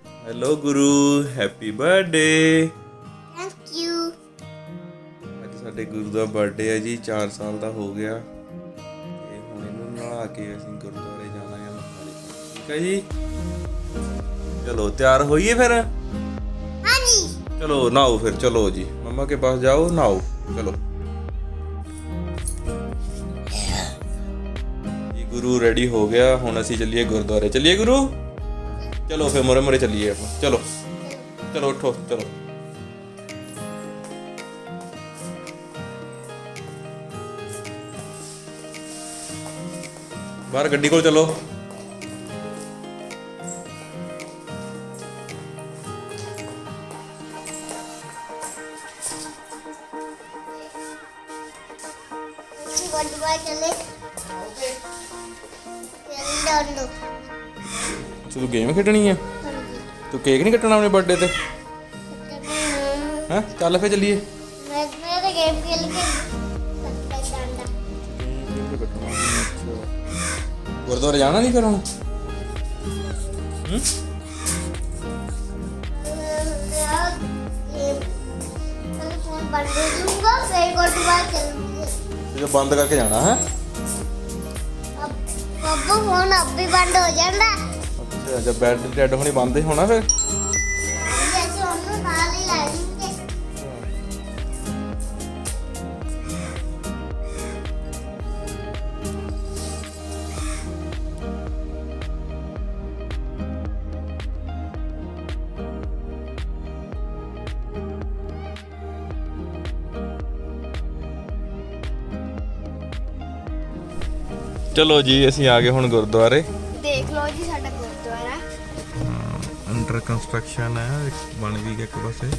Hello Guru happy birthday. Thank you. ਅੱਜ ਸਾਡੇ ਗੁਰੂ ਦਾ birthday ਹੈ ਜੀ, 4 ਸਾਲ ਦਾ ਹੋ ਗਿਆ ਤੇ ਹੁਣ ਇਹਨੂੰ ਨਹਾ ਕੇ ਅਸੀਂ ਗੁਰਦੁਆਰੇ ਜਾਣਾ ਹੈ ਮੱਥਾ ਟੇਕਣ। ਠੀਕ ਹੈ ਜੀ, ਚਲੋ ਤਿਆਰ ਹੋਈਏ ਫਿਰ। हाँ जी। चलो नहाओ फिर, चलो जी मम्मा के पास जाओ नहाओ। चलो जी गुरु रेडी हो गया, हुण असी चलिए गुरुद्वारे। चलिए गुरु, चलो फिर मोरे मोरे चलिए आप। चलो चलो उठो चलो। बाहर गड्डी को चलो। गुरुद्वारे चले। चलो तू गेम खेडनी है, तू केक नहीं कटना अपने बर्थडे ते? हैं चल फिर चलिए। मैं तो गेम खेल के डांडा। गुरुद्वारे जाना नहीं फिर हुण? फोन बंद कर दूंगा फिर गुरुद्वारे चलूंगी। जो बंद करके जाना है? पापा फोन अब भी बंद हो जाता। अच्छा, जब बैटरी डेड होनी बंद ही होना फिर? जैसे हम नाल ही ला देंगे। चलो जी ਅਸੀਂ ਆ ਗਏ ਹੁਣ ਗੁਰਦੁਆਰੇ। देख लो जी साडा गुरुद्वारा। ਅੰਡਰ ਕੰਸਟਰਕਸ਼ਨ ਹੈ, ਬਣ ਵੀ ਗਿਆ ਇੱਕ ਪਾਸੇ।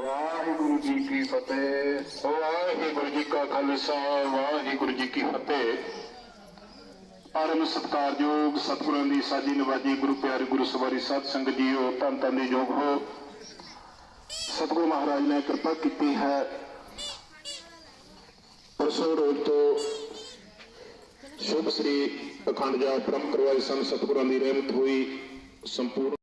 ਵਾਹਿਗੁਰੂ ਜੀ ਕੀ ਫਤਿਹ। ਵਾਹਿਗੁਰੂ ਜੀ ਕਾ ਖਾਲਸਾ, ਵਾਹਿਗੁਰੂ ਜੀ ਕੀ ਫਤਿਹ। ਪਰਮ ਸਤਿਕਾਰਯੋਗ ਸਤਿਗੁਰਾਂ ਦੀ ਸਾਜੀ ਨਵਾਜੀ ਗੁਰੂ ਪਿਆਰੇ ਗੁਰੂ ਸਵਾਰੀ ਸਾਧ ਸੰਗਤ ਜੀਓ, ਧੰਨ ਧੰਨ ਦੇ ਯੋਗ ਹੋ। ਸਤਿਗੁਰੂ ਮਹਾਰਾਜ ਨੇ ਕਿਰਪਾ ਕੀਤੀ ਹੈ, ਪਰਸੋਂ ਰੋਜ਼ ਤੋਂ ਸ਼ੁਭ ਸ੍ਰੀ ਅਖੰਡ ਜਾਪ ਪ੍ਰਾਪਤ ਕਰਵਾਏ ਸਨ। ਸਤਿਗੁਰਾਂ ਦੀ ਰਹਿਮਤ ਹੋਈ ਸੰਪੂਰਨ।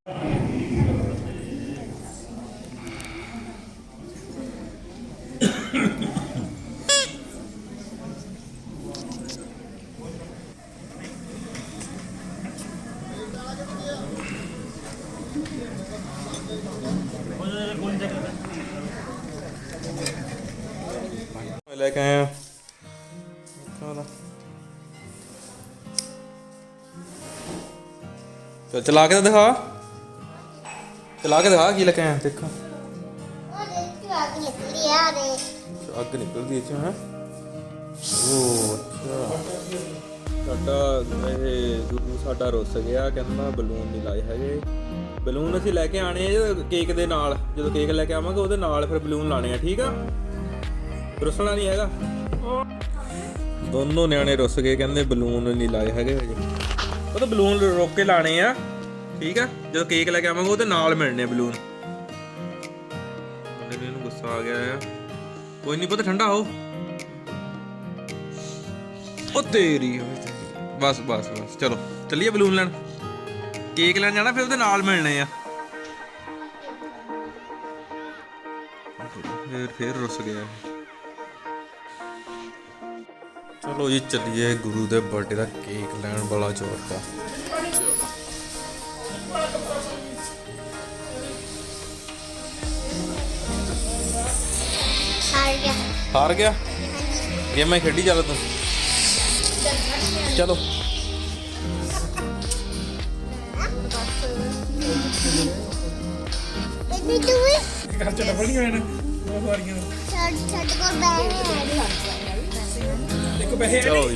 लेके आए हैं तो चला के तो दिखा, चला के दिखा की लेके आए हैं। देखो और देख आग निकली आ रे। ਅੱਗ ਨਿਕਲਦੀ ਇੱਥੇ ਹੈ। ਉਹ ਅੱਛਾ, ਸਾਡਾ ਇਹ ਗੁਰੂ ਸਾਡਾ ਰੁੱਸ ਗਿਆ, ਕਹਿੰਦਾ ਬਲੂਨ ਨਹੀਂ ਲਾਏ ਹੈਗੇ। ਬਲੂਨ ਅਸੀਂ ਲੈ ਕੇ ਆਣੇ ਆ ਕੇਕ ਦੇ ਨਾਲ, ਜਦੋਂ ਕੇਕ ਲੈ ਕੇ ਆਵਾਂਗੇ ਉਹਦੇ ਨਾਲ ਫਿਰ ਬਲੂਨ ਲਾਣੇ ਆ। ਠੀਕ ਆ, ਰੁੱਸਣਾ ਨਹੀਂ ਹੈਗਾ। ਦੋਨੋਂ ਨਿਆਣੇ ਰੁੱਸ ਗਏ, ਕਹਿੰਦੇ ਬਲੂਨ ਨਹੀਂ ਲਾਏ ਹੈਗੇ ਹਜੇ। ਉਹ ਤਾਂ ਬਲੂਨ ਰੋਕ ਕੇ ਲਾਣੇ ਆ। ਠੀਕ ਆ, ਜਦੋਂ ਕੇਕ ਲੈ ਕੇ ਆਵਾਂਗੇ ਉਹਦੇ ਨਾਲ ਮਿਲਣੇ ਆ ਬਲੂਨ। ਮੁੰਡੇ ਨੂੰ ਗੁੱਸਾ ਆ ਗਿਆ ਆ। कोई नहीं, पता ठंडा हो। ओ तेरी बस बस बस, चलो चलिए बलून लैन, केक लैन जाना, फिर ਉਹਦੇ ਨਾਲ ਮਿਲਣੇ ਆ। फिर रुस गया। चलो जी चलिए गुरु दे बर्थडे ਦਾ केक ਲੈਣ ਬੜਾ ਜ਼ੋਰ ਦਾ। हार गया गेम में खेडी चल तू। चलो चलो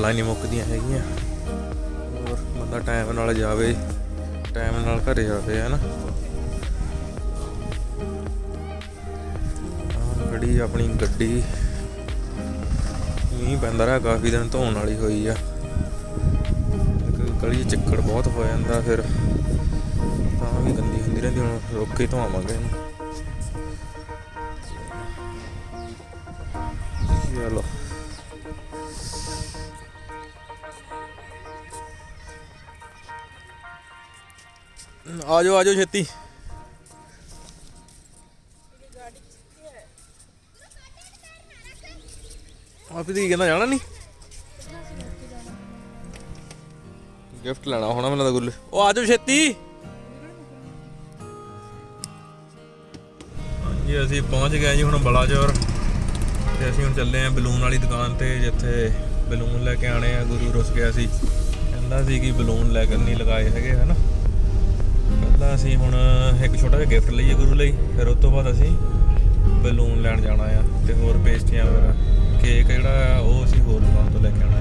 ਗੱਲਾਂ ਨਹੀਂ ਮੁੱਕਦੀਆਂ ਹੈਗੀਆਂ। ਹੋਰ ਬੰਦਾ ਟਾਈਮ ਨਾਲ ਜਾਵੇ, ਟਾਈਮ ਨਾਲ ਘਰੇ ਆਵੇ, ਹੈ ਨਾ। ਖੜੀ ਆਪਣੀ ਗੱਡੀ, ਮੀਂਹ ਪੈਂਦਾ ਰਿਹਾ ਕਾਫੀ ਦਿਨ, ਧੋਣ ਵਾਲੀ ਹੋਈ ਆ। ਗਲੀ 'ਚ ਚਿੱਕੜ ਬਹੁਤ ਹੋ ਜਾਂਦਾ, ਫਿਰ ਤਾਂ ਵੀ ਗੰਦੀ ਹੁੰਦੀ ਰਹਿੰਦੀ। ਹੁਣ ਰੁੱਕ ਕੇ ਧੋਵਾਂਗੇ ਇਹਨੂੰ। ਚਲੋ ਆ ਜਾਓ ਛੇਤੀ। ਆਪੀ ਦੀ ਕਹਿੰਦਾ ਜਾਣਾ ਨਹੀਂ, ਗਿਫਟ ਲੈਣਾ ਹੋਣਾ ਮੈਨੂੰ ਲੱਗਦਾ ਗੁੱਲੇ। ਉਹ ਆ ਜਾਓ ਛੇਤੀ। ਹਾਂਜੀ ਅਸੀਂ ਪਹੁੰਚ ਗਏ ਜੀ ਹੁਣ ਬਲਾਚੌਰ, ਤੇ ਅਸੀਂ ਹੁਣ ਚੱਲੇ ਆਂ ਬਲੂਨ ਵਾਲੀ ਦੁਕਾਨ ਤੇ, ਜਿੱਥੇ ਬਲੂਨ ਲੈ ਕੇ ਆਣੇ ਆ। ਗੁਰੂ ਰੁੱਸ ਗਿਆ ਸੀ, ਕਹਿੰਦਾ ਸੀ ਕਿ ਬਲੂਨ ਲੈ ਕੇ ਨਹੀਂ ਲਗਾਏ ਹੈਗੇ, ਹੈ ਨਾ। ਪਹਿਲਾਂ ਅਸੀਂ ਹੁਣ ਇੱਕ ਛੋਟਾ ਜਿਹਾ ਗਿਫਟ ਲਈਏ ਗੁਰੂ ਲਈ, ਫਿਰ ਉਸ ਤੋਂ ਬਾਅਦ ਅਸੀਂ ਬਲੂਨ ਲੈਣ ਜਾਣਾ ਆ, ਤੇ ਹੋਰ ਪੇਸਟਰੀਆਂ ਵਗੈਰਾ, ਕੇਕ ਜਿਹੜਾ ਆ ਉਹ ਅਸੀਂ ਹੋਰ ਦੁਕਾਨ ਤੋਂ ਲੈ ਕੇ ਆਉਣਾ ਆ।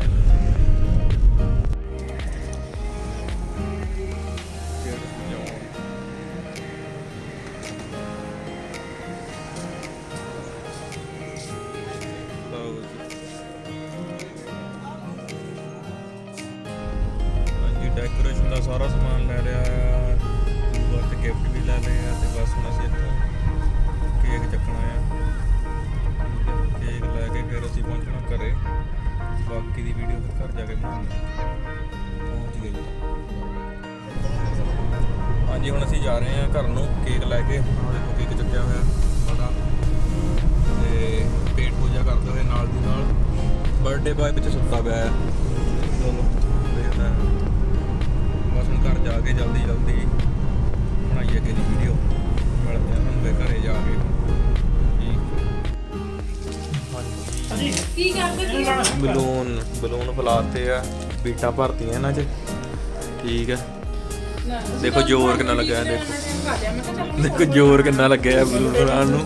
ਹਾਂਜੀ ਡੈਕੋਰੇਸ਼ਨ ਦਾ ਸਾਰਾ ਸਮਾਨ ਲੈ ਲਿਆ ਆ, ਤੇ ਗਿਫਟ ਵੀ ਲੈ ਲਏ ਆ, ਤੇ ਬਸ ਹੁਣ ਅਸੀਂ ਇੱਥੋਂ ਕੇਕ ਚੱਕਣਾ ਆ। ਕੇਕ ਲੈ ਕੇ ਫਿਰ ਅਸੀਂ ਪਹੁੰਚਣਾ ਘਰੇ। ਬਾਕੀ ਦੀ ਵੀਡੀਓ ਫਿਰ ਘਰ ਜਾ ਕੇ ਬਣਾਉਂਦੇ। ਪਹੁੰਚ ਗਏ। ਹਾਂਜੀ ਹੁਣ ਅਸੀਂ ਜਾ ਰਹੇ ਹਾਂ ਘਰ ਨੂੰ ਕੇਕ ਲੈ ਕੇ। ਦੇਖੋ ਕੇਕ ਚੱਕਿਆ ਹੋਇਆ ਬੜਾ, ਤੇ ਪੇਟ ਪੂਜਾ ਕਰਦੇ ਹੋਏ ਨਾਲ ਦੀ ਨਾਲ ਬਰਥਡੇ ਬॉय ਪਿੱਛੇ ਸੁੱਤਾ ਪਿਆ ਹੈ। ਚਲੋ ਦੇਖਦਾ ਬਸ ਹੁਣ ਘਰ ਜਾ ਕੇ ਜਲਦੀ ਬਣਾਈਏ ਅੱਗੇ ਦੀ ਵੀਡੀਓ। ਮਿਲਦੇ ਹਾਂ ਤੁਹਾਨੂੰ ਘਰੇ ਜਾ ਕੇ। ਕੀ ਕਰਦੇ ਬਲੂਨ ਫਲਾਤੇ ਆ, ਬੀਟਾਂ ਭਰਤੀਆਂ ਇਹਨਾਂ 'ਚ। ਠੀਕ ਹੈ, ਦੇਖੋ ਜ਼ੋਰ ਕਿੰਨਾ ਲੱਗਿਆ, ਦੇਖੋ ਜ਼ੋਰ ਕਿੰਨਾ ਲੱਗਿਆ ਬਲੂਨ ਫਲਾਉਣ ਨੂੰ।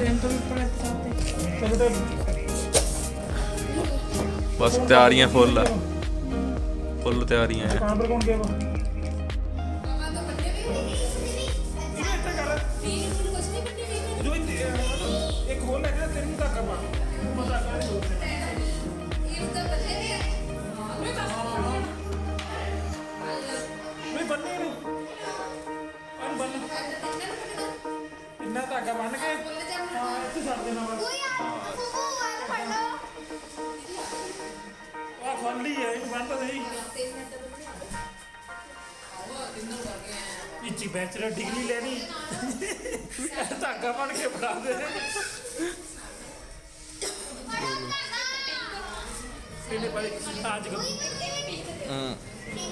ਬਸ ਤਿਆਰੀਆਂ ਫੁੱਲ ਤਿਆਰੀਆਂ ਆ। ਇੰਨਾ ਧਾਗਾ ਬੰਨ ਕੇ ਇੱਥੇ ਛੱਡ ਦੇਣਾ ਵਾ। ਆ ਫੰਡੀ ਹੈ, ਇਹਨੂੰ ਬੰਨ ਤਾਂ ਸਹੀ। ਇੱਚੀ ਬੈਚਲਰ ਡਿਗਰੀ ਲੈਣੀ, ਧਾਗਾ ਬੰਨ ਕੇ ਫੜਾ ਦੇ। ਇਹਨੇ ਭਾਈ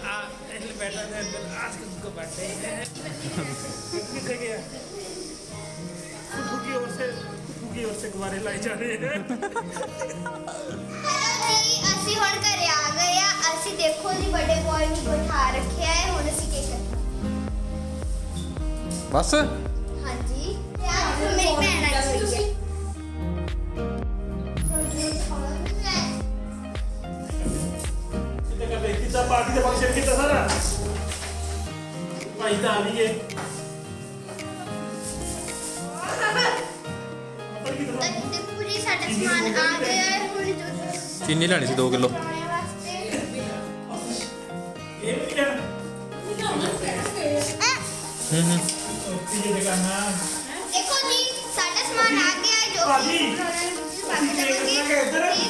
आज को बैठा है, आज को बैठे हैं। किसे गया फूफू की ओर से गुब्बारे लाए जा रहे हैं। ਅਸੀਂ ਹੁਣ ਘਰੇ ਆ ਗਏ ਆ। ਅਸੀਂ ਦੇਖੋ ਜੀ ਵੱਡੇ ਬॉय ਨੂੰ ਬਿਠਾ ਰੱਖਿਆ ਹੈ। ਹੁਣ ਅਸੀਂ ਕੇਕ ਕੱਟਾਂਗੇ ਬਸ। ਹਾਂਜੀ ਤੇ ਅੱਜ ਮੇਰੀ ਭੈਣ ਆਈ ਹੋਈ ਹੈ। कितना पार्टी का फंक्शन कितना सारा भाई तो आ रही है। ਦੇਖੋ ਜੀ ਸਾਡਾ ਸਮਾਨ ਆ ਗਿਆ ਹੈ। ਹੁਣ ਜੋ ਚੀਨੀ ਲੈਣੀ ਸੀ 2 ਕਿਲੋ। ਖਾਣੇ ਵਾਸਤੇ ये भी क्या ये दिखाना। ਦੇਖੋ ਜੀ ਸਾਡਾ ਸਮਾਨ ਆ ਗਿਆ ਹੈ, ਜੋ ਭਾਜੀ, ਇਹ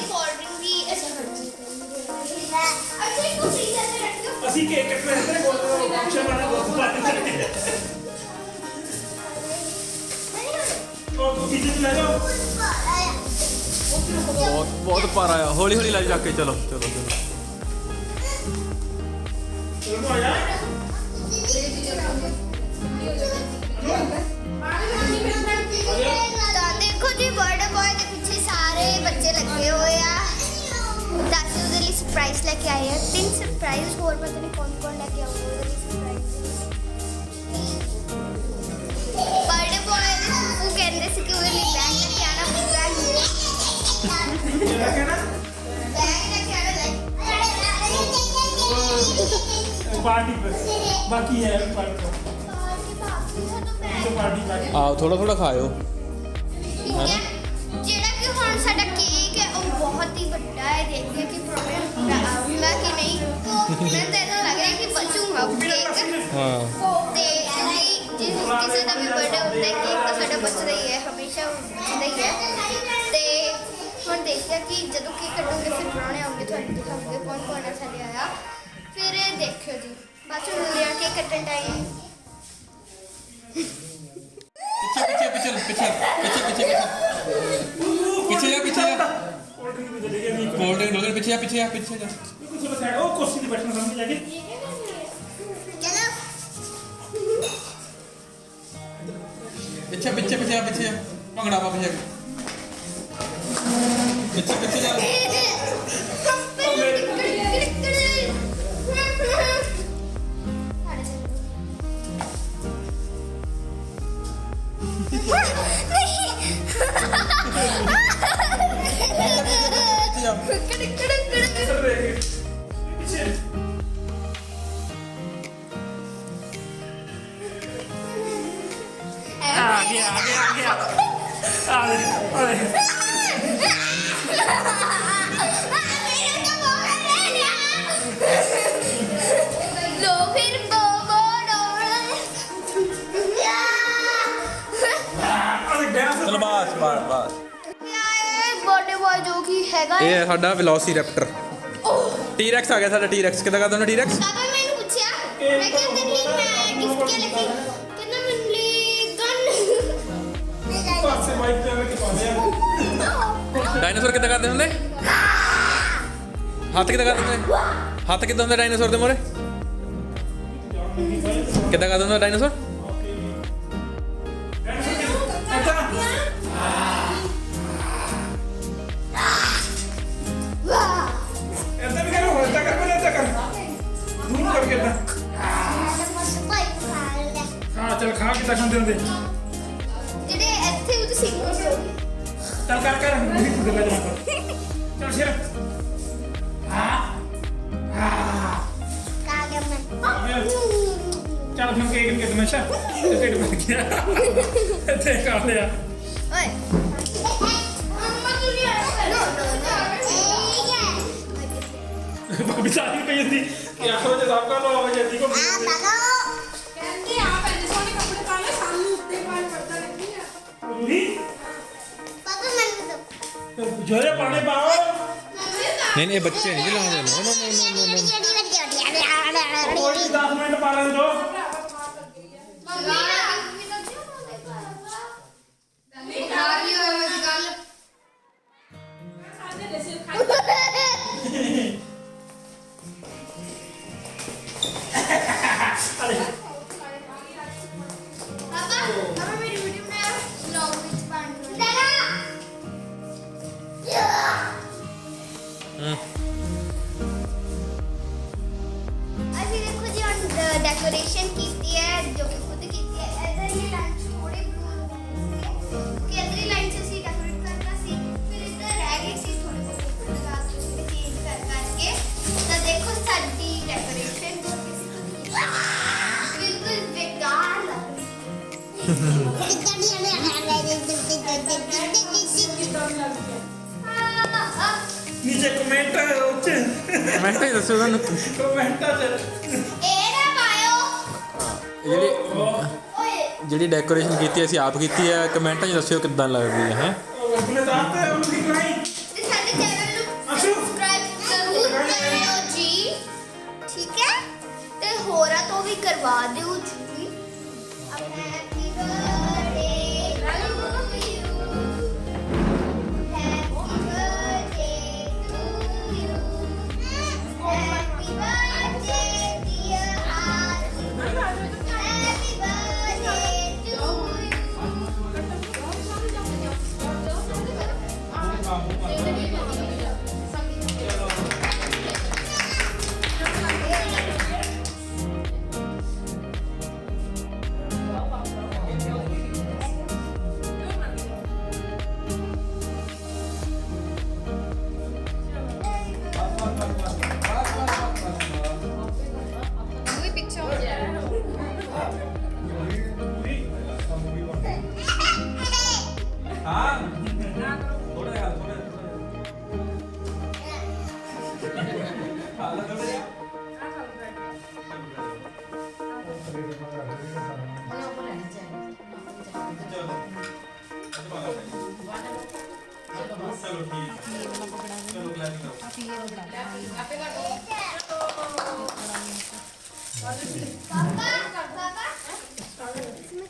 ਕੋਲਡ ਡਰਿੰਕ ਵੀ ਅੱਛਾ ਇੱਕੋ ਫ੍ਰੀਜ਼ਰ ਤੇ ਰੱਖਿਓ। ਅਸੀਂ ਕੇਕ ਕੱਟ ਰਹੇ ਤੇ ਬੋਲ ਫੰਕਸ਼ਨ ਵਾਲਾ ਬਹੁਤ ਪਾਰਟੀ ਚੱਲਦੀ ਹੈ। ਉਹ ਤੂੰ ਕਿੱਥੇ ਲੈ ਜਾਓ। ਬਹੁਤ ਭਾਰਾ ਆ, ਹੌਲੀ ਲੈ ਜਾ ਕੇ। ਚਲੋ ਚਲੋ ਆ ਜਾ। ਤਾਂ ਦੇਖੋ ਜੀ ਬਰਥਡੇ ਬॉय ਦੇ ਪਿੱਛੇ ਸਾਰੇ ਬੱਚੇ ਲੱਗੇ ਹੋਏ ਆ। ਦਾਸੀ ਉਹਦੇ ਲਈ ਸਰਪ੍ਰਾਈਜ਼ ਲੈ ਕੇ ਆਏ ਆ। 3 ਸਰਪ੍ਰਾਈਜ਼ ਹੋਰ ਪਤਾ ਨਹੀਂ ਕੌਣ ਲੈ ਕੇ ਆਊਗਾ ਉਹਦੇ ਲਈ ਸਰਪ੍ਰਾਈਜ਼। ਬਰਥਡੇ ਬॉय ਦੇ ਫੁੱਫੂ ਕਹਿੰਦੇ ਸੀ ਕਿ ਉਹਦੇ ਲਈ ਬੈਗ ਲੈ ਕੇ ਆਣਾ। ਬੈਗ ਲੈ ਕੇ ਆਣਾ। पार्टी पे बाकी है पार्टी तो पार्टी बाकी ਆਓ ਥੋੜਾ ਥੋੜਾ ਖਾਇਓ ਠੀਕ ਹੈ ਜਿਹੜਾ ਕਿ ਹੁਣ ਸਾਡਾ ਕੇਕ ਹੈ ਉਹ ਬਹੁਤ ਹੀ ਵੱਡਾ ਹੈ ਦੇਖਦੇ ਕਿ ਪ੍ਰੋਬਲਮ ਆਊਗਾ ਕਿ ਨਹੀਂ ਮੈਨੂੰ ਤਾਂ ਇਹਦਾ ਲੱਗ ਰਿਹਾ ਕਿ ਬਚੂਗਾ ਕੇਕ ਹਾਂ ਤੇ ਜੇ ਕਿਸੇ ਦਾ ਵੀ ਬਰਥਡੇ ਹੁੰਦਾ ਹੈ ਕੇਕ ਤਾਂ ਸਾਡਾ ਬਚਦਾ ਹੀ ਹੈ ਹਮੇਸ਼ਾ ਬਚਦਾ ਹੀ ਹੈ ਤੇ ਹੁਣ ਦੇਖਦੇ ਹਾਂ ਕਿ ਜਦੋਂ ਕੇਕ ਕੱਟੋਗੇ ਫਿਰ ਪ੍ਰਾਹੁਣੇ ਆਉਣਗੇ ਤੁਹਾਨੂੰ ਦਿਖਾਉਂਗੇ ਕੌਣ ਕੌਣ ਆ ਸਾਡੇ ਆਇਆ ਫਿਰ ਦੇਖਿਓ ਜੀ ਬਾਅਦ ਚ ਮਿਲਦੇ ਹਾਂ ਕੇਕ ਕੱਟਣ ਟਾਈਮ ਪਿੱਛੇ ਪਿੱਛੇ ਪਿੱਛੇ ਪਿੱਛੇ ਪਿੱਛੇ ਪਿੱਛੇ ਪਿੱਛੇ ਜਾ ਪਿੱਛੇ ਜਾ कोल्ड ड्रिंक भी चलेगी नहीं ਕੋਲਡ ਡਰਿੰਕ ਲੋਗੇ ਪਿੱਛੇ ਜਾ ਪਿੱਛੇ ਜਾ ਪਿੱਛੇ ਜਾ बिल्कुल थोड़ा साइड ओ कुर्सी पे बैठना सामने जाके ਚਲੋ ਪਿੱਛੇ ਪਿੱਛੇ ਪਿੱਛੇ ਜਾ ਪਿੱਛੇ ਜਾ ਭੰਗੜਾ ਪਾ ਪਿੱਛੇ ਪਿੱਛੇ ਪਿੱਛੇ ਜਾ ਪਿੱਛੇ ਜਾ पीछे आगे आगे आगे आगे लो फिर बोबो अरे डांस ਚਲ ਬਾਸ ਬਾਸ ਬਾਸ ਬੋਡੇ ਬॉय ਜੋ ਕਿ ਹੈਗਾ ਇਹ ਹੈ ਸਾਡਾ ਵੈਲੋਸੀਰੈਪਟਰ ਟੀ-ਰੈਕਸ ਆ ਗਿਆ ਸਾਡਾ ਟੀ-ਰੈਕਸ ਕਿੱਦਾਂ ਕਰਦਾ ਹੁੰਦਾ ਟੀ-ਰੈਕਸ ਪਾਪਾ ਮੈਨੂੰ ਪੁੱਛਿਆ ਮੈਂ ਕਿਹਾ ਤੇਰੇ ਲਈ ਮੈਂ ਗਿਫਟ ਕੀ ਲੱਗੀ ਕਹਿੰਦਾ ਮੈਨੂੰ ਲਈ ਗਨ पास से माइक पे के पास है ਡਾਇਨਾਸੌਰ ਕਿੱਦਾਂ ਕਰਦੇ ਹੁੰਦੇ ਹੱਥ ਕਿੱਦਾਂ ਕਰਦੇ ਹੁੰਦੇ ਹੱਥ ਕਿੱਦਾਂ ਹੁੰਦਾ ਡਾਇਨਾਸੌਰ ਦੇ ਮੋਰੇ ਕਿੱਦਾਂ ਕਰਦਾ ਹੁੰਦਾ ਡਾਇਨਾਸੌਰ ऐसा भी करो ऐसा कर पहले ऐसा कर दूर करके ना हाँ चल खा के तक खाते होंगे ਜਿਹੜੇ ਇੱਥੇ ਉਹ ਤੁਸੀਂ चल कर नहीं खुद लग जाना चल शेर चल हम केक नहीं कितना अच्छा पेट भर गया ऐसे खा लिया ਓਏ ਮੰਮਾ ਤੂੰ ਨਹੀਂ ਆਇਆ ਨੋ भाभी सारी कही थी कि आखिर में साहब का लो आवाज आती को ਕਹਿੰਦੇ ਆਪ ਐਨੇ ਸੋਹਣੇ ਕੱਪੜੇ ਪਾ ਲੈ ਸਾਨੂੰ ਉੱਤੇ ਪਾਣ ਪੜਦਾ ਲੱਗੀ ਆ नहीं ਪਾਪਾ ਮੈਨੂੰ जोरे पानी पाओ ਨਹੀਂ ਨਹੀਂ ਇਹ ਬੱਚੇ ਨਹੀਂ ਲਾਉਂਦੇ ਨੋ ਨੋ ਨੋ ਨੋ कोई 10 मिनट पा लें दो ਸਾਡੇ ਦੇ ਸਿਰ ਖਾਈ अरे ਅਸੀਂ ਦੇਖੋ ਜੀ ਹੁਣ ਡੈਕੋਰੇਸ਼ਨ ਕੀਤੀ ਹੈ ਜੋ ਕਿ ਖੁਦ ਕੀਤੀ ਹੈ ਇਧਰ ਇਹ ਲਾਈਨ ਥੋੜੇ ਬਲੂਨ ਕਿ ਇਧਰ ਲਾਈਨ ਅਸੀਂ ਡੈਕੋਰੇਟ ਕਰਨਾ ਸੀ ਫਿਰ ਇਧਰ ਰਹਿ ਗਏ ਸੀ ਥੋੜੇ ਬਹੁਤ ਲਗਾ ਕੇ ਚੇਂਜ ਕਰਕੇ ਤਾਂ ਦੇਖੋ ਸਾਡੀ ਡੈਕੋਰੇਸ਼ਨ ਜੋ ਕਿ ਅਸੀਂ ਬਿਲਕੁਲ ਬੇਕਾਰ ਲੱਗ नीचे कमेंट उच्च ਮੈਂ ਤਾਂ ਦੱਸੋ ਤੁਹਾਨੂੰ कमेंट ਇਹ ਨਾ ਪਾਇਓ ਜਿਹੜੀ ਓਏ ਜਿਹੜੀ ਡੈਕੋਰੇਸ਼ਨ ਕੀਤੀ ਅਸੀਂ ਆਪ ਕੀਤੀ ਹੈ ਕਮੈਂਟਾਂ 'ਚ ਦੱਸਿਓ ਕਿੱਦਾਂ ਲੱਗਦੀ ਹੈ अपने दांत है उनकी कहीं ਤੇ ਸਾਡੇ ਚੈਨਲ ਨੂੰ ਸਬਸਕ੍ਰਾਈਬ ਜ਼ਰੂਰ ਕਰਿਓ ਜੀ ਠੀਕ ਹੈ ਤੇ ਹੋਰਾਂ ਤੋਂ ਵੀ ਕਰਵਾ ਦਿਓ ਜੀ ਆਪਣਾ happy birthday to you happy birthday to you happy birthday dear Aarti happy birthday to you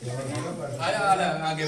आगे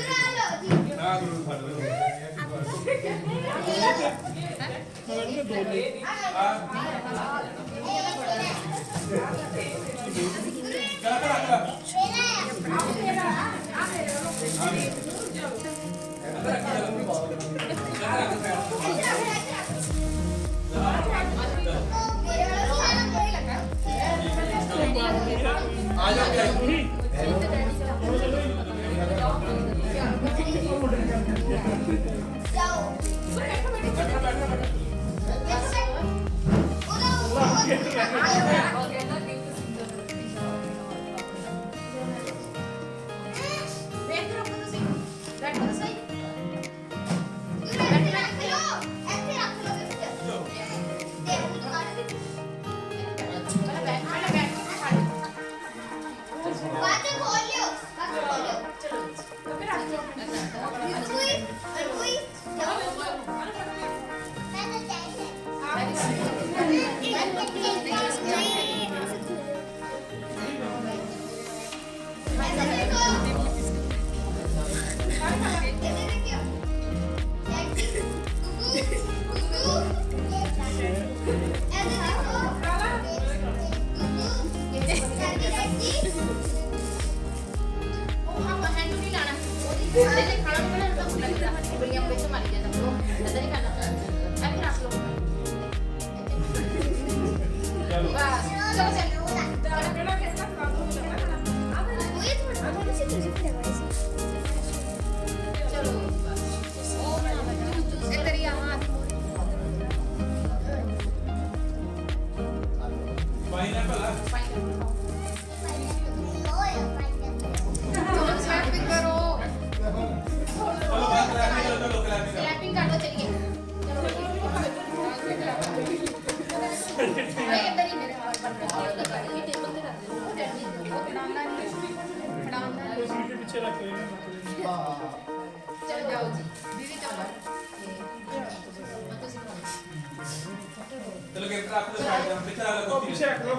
चलो गिफ्ट रख दो साइड में पीछे रख लो पीछे रख लो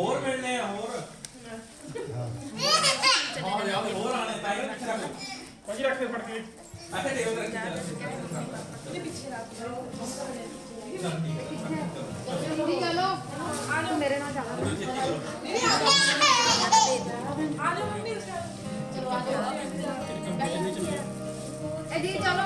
और मिलने हैं और हां यार और आने ताई पीछे रख लो पीछे रख दे पड़ के अच्छा टेबल रख दे पीछे रख दो चलो आ जाओ मेरे नाल जाना आ जाओ मम्मी चलो आ जाओ ए दी चलो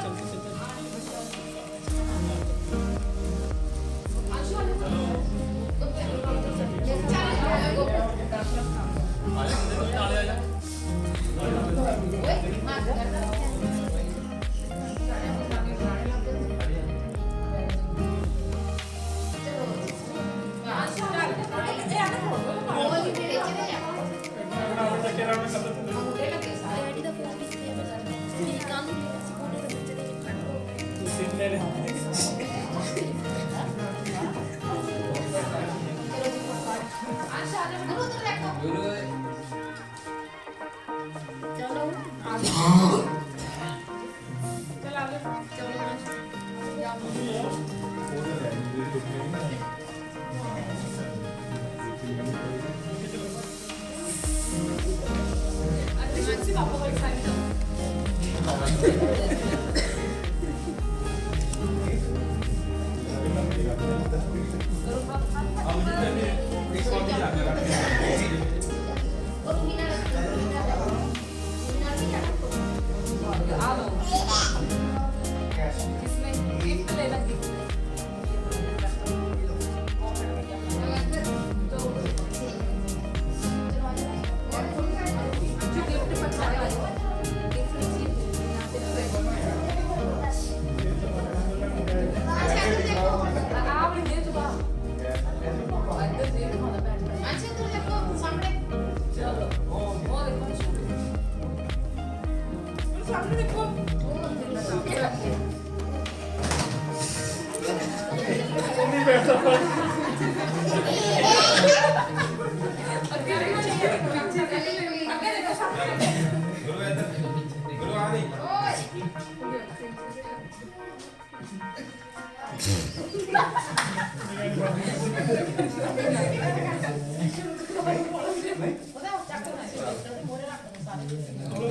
ਫੋਟੋ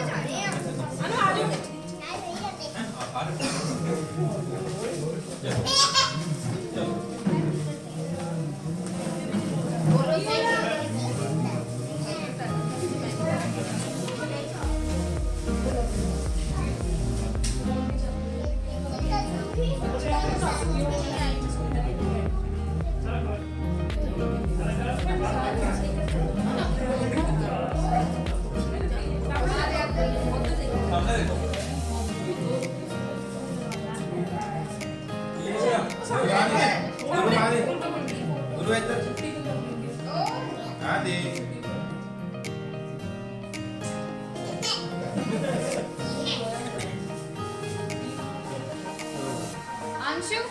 ਚਾਹੇ ਆ ਅਨੂ ਆ ਜਾਓ ਗੁਰੂ ਇੱਧਰ ਆ ਦੇ ਅੰਸ਼ੂ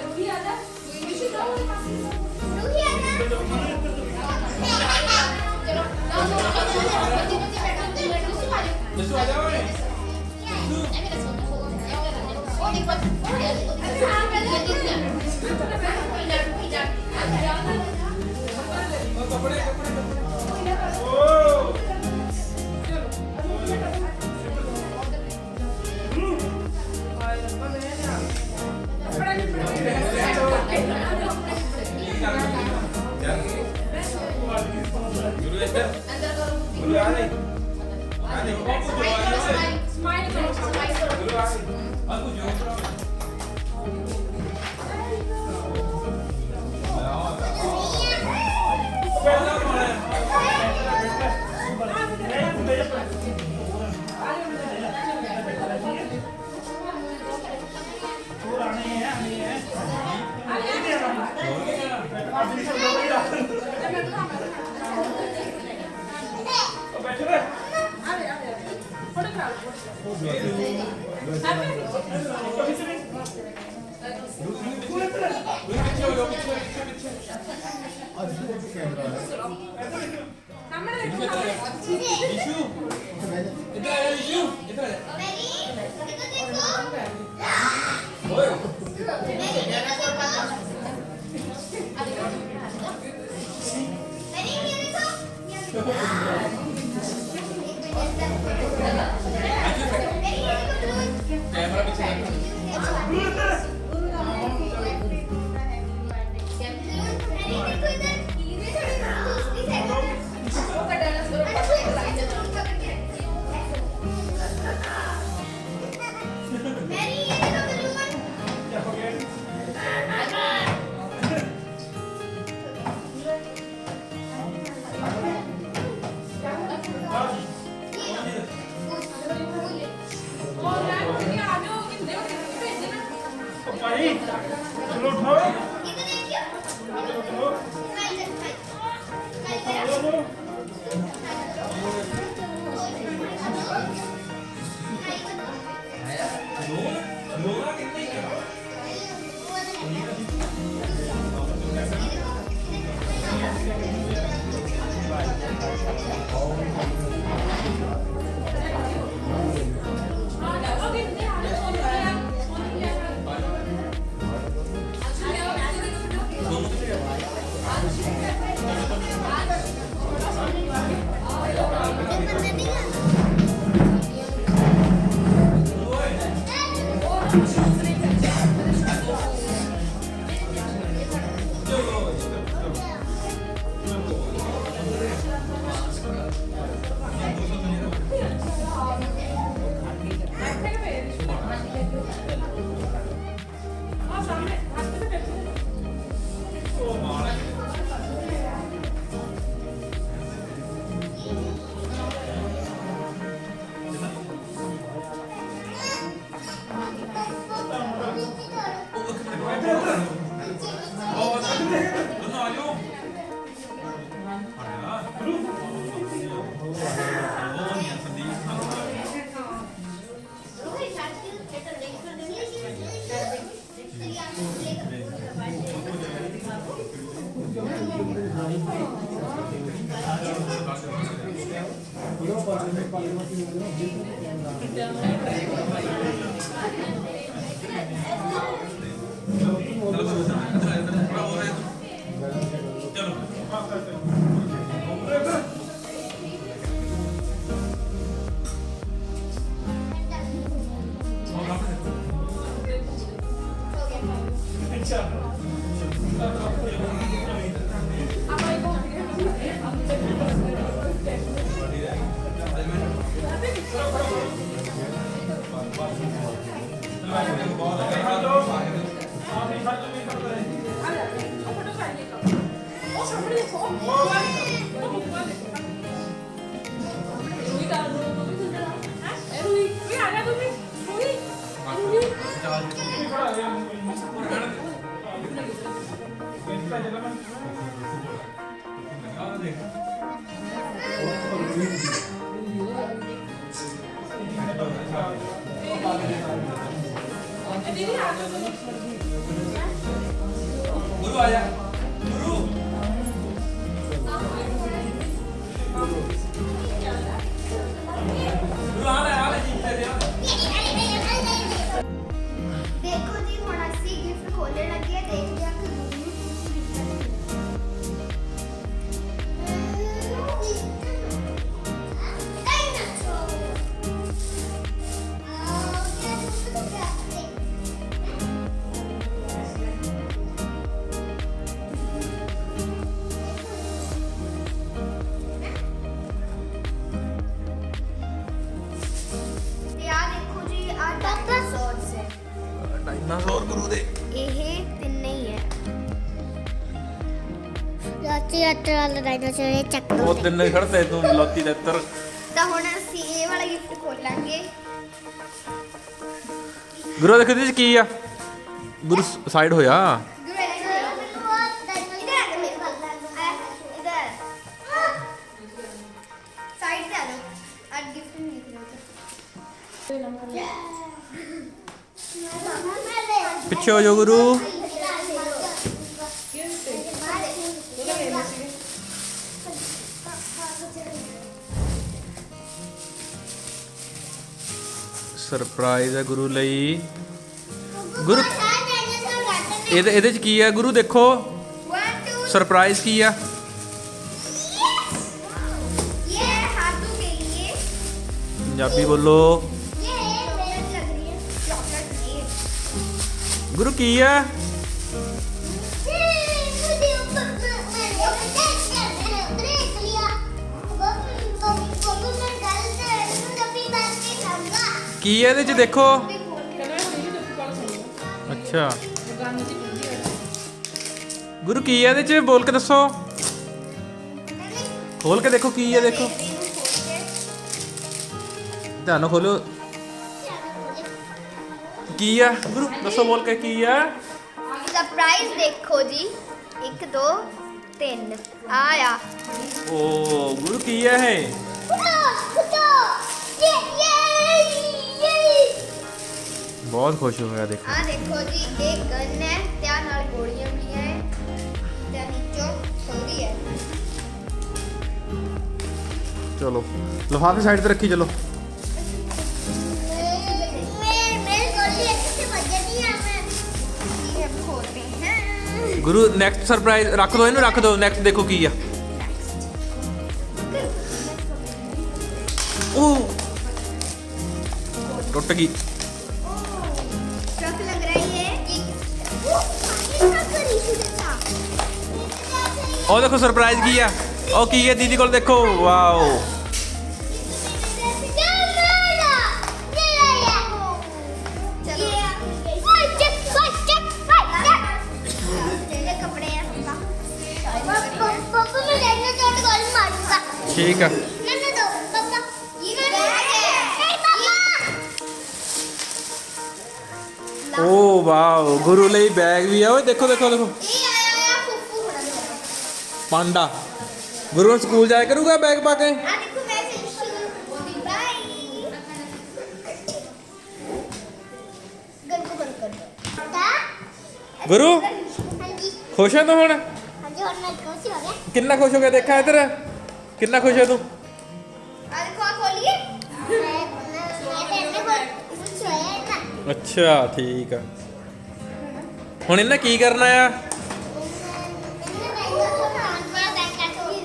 ਰੂਹੀ ਆ ਜਾ ਵਿਸ਼ੂ ਜਾਓ ਰੂਹੀ ਆ ਨਾ ਚਲੋ ਦੱਸੋ ਆ ਜਾ ਓਏ ਕੱਪੜੇ ਓ ਗੁਰੂ ਇੱਧਰ ਗੁਰੂ ਆ ਨਹੀਂ ਆ ਨਹੀਂ ਬਾਪੂ ਜੋ ਆ ਨਹੀਂ ਸਮਾਈਲ ਕਰੋ ਸਮਾਈਲ ਕਰੋ ਗੁਰੂ ਆ ਨਹੀਂ ਬਾਪੂ ਜੋ ਪਹਿਲਾਂ ਮਾਰੇ ਸਾਹਮਣੇ ਦੇਖੋ ਵਿਸ਼ੂ ਇੱਧਰ ਆ ਵਿਸ਼ੂ ਇੱਧਰ ਆ ਮੈਰੀ ਇਹਨੂੰ ਦੇਖੋ ਓਏ ਮੈਰੀ ਇਹ ਦੇਖੋ ਕੈਮਰਾ ਪਿੱਛੇ और यार मुझे आ जाओ कितने भेजना ਭਾਈ ਚਲੋ ਉਠੋ ਲੋਗਾ ਕਿੰਨੇ ਹੀ ਉਹ ਸਾਹਮਣੇ ਦੇਖੋ ਉਹ ਬੁੱਕ ਵਾਲੇ ਰੂਈ ਦਾ ਰੂਈ ਹੈ ਰੂਈ ਵੀ ਆ ਗਿਆ ਤੁਸੀਂ ਰੂਈ ਦੀਦੀ ਆ ਗਿਆ ਗੁਰੂ ਆ ਜਾ ਗੁਰੂ ਗੁਰੂ ਆ ਲੈ ਜੀ ਤੇ ਦੇਖੋ ਜੀ ਹੁਣ ਅਸੀਂ ਗਿਫਟ ਖੋਲਣ ਲੱਗੇ ਆ ਦੇਖਦੇ ਆ ਕਿ ਗੁਰੂ ਨੂੰ ਕੀ ਤੇ ਆ ਦੇਖੋ ਜੀ ਆ ਡਾਇਨਾਸੌਰਸ ਹੈ ਡਾਇਨਾਸੌਰ ਗੁਰੂ ਦੇ ਇਹ ਤਿੰਨੇ ਹੀ ਹੈ ਰਾਤੀ ਯਾਤਰਾ ਵਾਲਾ ਡਾਇਨਾਸੌਰ ਚੱਕ ਉਹ ਤਿੰਨੇ ਖੜਤੇ ਤੂੰ ਲੋਤੀ ਦੇ ਉੱਤਰ ਤਾਂ ਹੁਣ ਅਸੀਂ ਇਹ ਵਾਲਾ ਗਿਫਟ ਖੋਲਾਂਗੇ ਗੁਰੂ ਦੇਖੋ ਇਹਦੇ ਚ ਕੀ ਆ ਗੁਰੂ ਸਾਈਡ ਹੋਇਆ ਗੁਰੂ ਇਧਰ ਆ ਕੇ ਮੇਰੇ ਵੱਲ ਇਧਰ ਸਾਈਡ ਤੇ ਆ ਲਓ ਅੱਜ ਗਿਫਟ ਨਹੀਂ ਦਿਖ ਪਿੱਛੇ ਹੋ ਜਾਓ ਗੁਰੂ ਸਰਪ੍ਰਾਈਜ਼ ਹੈ ਗੁਰੂ ਲਈ ਗੁਰੂ ਇਹਦੇ ਚ ਕੀ ਆ ਗੁਰੂ ਦੇਖੋ 1 2 ਸਰਪ੍ਰਾਈਜ਼ ਕੀ ਆ ये हाथों के लिए ਪੰਜਾਬੀ ਬੋਲੋ ये चॉकलेट लग रही है चॉकलेट ये ਗੁਰੂ ਕੀ ਆ मुझे ऊपर ब्रेक लिया मैं डालते अपनी बात के खाऊंगा ਕੀ ਆ ਇਹਦੇ ਚ ਦੇਖੋ ਕਹਿੰਦਾ ਨਹੀਂ ਤੇ ਕੋਲ ਸੁਣੋ ਅੱਛਾ ਗਾਣੇ ਦੀ ਵੀਡੀਓ ਹੈ ਗੁਰੂ ਕੀ ਆ ਇਹਦੇ ਚ ਬੋਲ ਕੇ ਦੱਸੋ ਖੋਲ ਕੇ ਦੇਖੋ ਕੀ ਆ ਦੇਖੋ ਧਿਆਨ ਨਾਲ ਖੋਲੋ ਕੀ ਆ ਗੁਰੂ ਦੱਸੋ ਬੋਲ ਕੇ ਕੀ ਆ सरप्राइज देखो जी 1 2 3 आया ਓ ਗੁਰੂ ਕੀ ਆ ਇਹ ਬਹੁਤ ਖੁਸ਼ ਹੋਇਆ ਦੇਖੋ आ देखो जी एक गन है त्या नाल गोलियां भी है त्या नीचो छोरी है ਚਲੋ ਲਿਫਾਫੇ ਸਾਈਡ ਤੇ ਰੱਖੀ ਚਲੋ ये हम खोलते हैं ਗੁਰੂ ਨੈਕਸਟ ਸਰਪ੍ਰਾਈਜ਼ ਰੱਖ ਦੋ ਇਹਨੂੰ ਰੱਖ ਦੋ ਨੈਕਸਟ ਦੇਖੋ ਕੀ ਆ ਉਹ ਟੁੱਟ ਗਈ ट्रक लग रहा है ये ਉਹ ਦੇਖੋ ਸਰਪ੍ਰਾਈਜ਼ ਕੀ ਆ ਉਹ ਕੀ ਹੈ ਦੀਦੀ ਕੋਲ ਦੇਖੋ ਵਾਓ कपड़े हैं पापा मैं डायनासोर को गोली मारूंगा ਠੀਕ ਆ मैंने दो पापा ये बैग है नहीं पापा ਓ ਵਾਓ ਗੁਰੂ ਲਈ ਬੈਗ ਵੀ ਆ ਓਏ ਦੇਖੋ ਦੇਖੋ ਦੇਖੋ ये आया फुफ्फू होना ਪਾਂਡਾ ਗੁਰੂ ਹੁਣ ਸਕੂਲ ਜਾਇਆ ਕਰੂਗਾ ਬੈਗ ਪਾ ਕੇ आ देखो मैं फिनिश बाय गन को बंद कर दो ਗੁਰੂ हाँ जी ਖੁਸ਼ ਹੈ ਤੂੰ ਹੁਣ हाँ जी और मैं कौन सी हो गया ਕਿੰਨਾ ਖੁਸ਼ ਹੋ ਗਿਆ ਦੇਖਾਂ ਇੱਧਰ ਕਿੰਨਾ ਖੁਸ਼ ਹੈ ਤੂੰ आ देखो आ खोल ਬੋਲੀਏ ਮੈਂ ਤੇਰੇ ਕੋਲ ਸੋਇਆ ਨਾ ਅੱਛਾ ਠੀਕ ਆ। ਹੁਣ ਇਹਨਾਂ ਕੀ ਕਰਨਾ ਆ?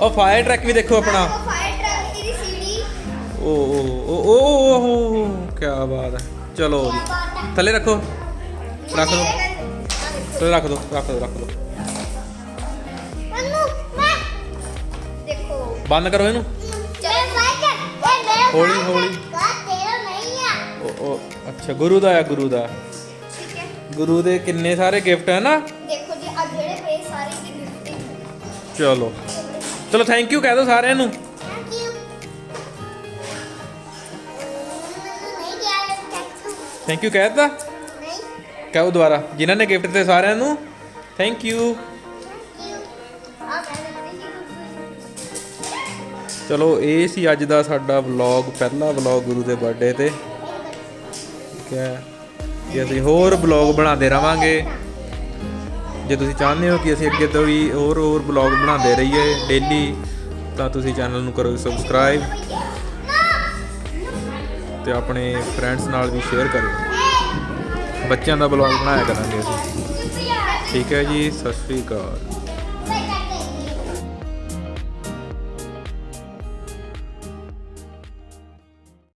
ਉਹ ਫਾਇਰ ਟਰੱਕ ਵੀ ਦੇਖੋ ਆਪਣਾ। ਫਾਇਰ ਟਰੱਕ ਦੀ ਸੀੜੀ ਓ ਓ ਓ ਓ ਕੀ ਬਾਤ ਹੈ। ਚਲੋ ਜੀ ਥੱਲੇ ਰੱਖੋ, ਰੱਖ ਦੋ, ਥੱਲੇ ਰੱਖ ਦੋ, ਰੱਖ ਦੋ, ਰੱਖ ਦੋ। ਮੰਨੂ ਮੈਂ ਦੇਖੋ ਬੰਦ ਕਰੋ ਇਹਨੂੰ। ਮੈਂ ਬਾਈਕ ਇਹ ਮੇਰਾ ਹੌਲੀ ਹੌਲੀ। ਤੇਰਾ ਨਹੀਂ ਆ ਓ ਓ ਅੱਛਾ ਗੁਰੂ ਦਾ ਆ, ਗੁਰੂ ਦਾ। ਠੀਕ ਹੈ ਗੁਰੂ ਦੇ ਕਿੰਨੇ ਸਾਰੇ ਗਿਫਟ ਹੈ ਨਾ। ਦੇਖੋ ਜੀ ਆ ਜਿਹੜੇ ਪਏ ਸਾਰੇ ਦੀ ਗਿਫਟ ਚਲੋ ਚਲੋ ਥੈਂਕ ਯੂ ਕਹਿ ਦਿਓ ਸਾਰਿਆਂ ਨੂੰ। ਥੈਂਕ ਯੂ ਨਹੀਂ ਗਿਆ ਥੈਂਕ ਥੈਂਕ ਯੂ ਕਹਿ ਦਿੱਤਾ। ਨਹੀਂ ਕਹੋ ਦੁਬਾਰਾ, ਜਿਨ੍ਹਾਂ ਨੇ ਗਿਫਟ ਦਿੱਤੇ ਸਾਰਿਆਂ ਨੂੰ ਥੈਂਕ ਯੂ। ਥੈਂਕ ਯੂ ਆ ਮੈਂ ਚਲੋ ਇਹ ਸੀ ਅੱਜ ਦਾ ਸਾਡਾ ਵਲੌਗ, ਪਹਿਲਾ ਵਲੌਗ ਗੁਰੂ ਦੇ ਬਰਥਡੇ ਤੇ। ਠੀਕ ਹੈ ਕਿ ਅਸੀਂ ਹੋਰ ਵਲੌਗ ਬਣਾਉਂਦੇ ਰਵਾਂਗੇ। ਜੇ ਤੁਸੀਂ ਚਾਹੁੰਦੇ ਹੋ ਕਿ ਅਸੀਂ ਅੱਗੇ ਤੋਂ ਵੀ ਹੋਰ ਵਲੌਗ ਬਣਾਉਂਦੇ ਰਹੀਏ ਡੇਲੀ, ਤਾਂ ਤੁਸੀਂ ਚੈਨਲ ਨੂੰ ਕਰੋ ਸਬਸਕ੍ਰਾਈਬ ਤੇ ਆਪਣੇ ਫਰੈਂਡਸ ਨਾਲ ਵੀ ਸ਼ੇਅਰ ਕਰੋ। ਬੱਚਿਆਂ ਦਾ ਵਲੌਗ ਬਣਾਇਆ ਕਰਾਂਗੇ ਅਸੀਂ। ਠੀਕ ਹੈ ਜੀ, ਸਤਿ ਸ਼੍ਰੀ ਅਕਾਲ।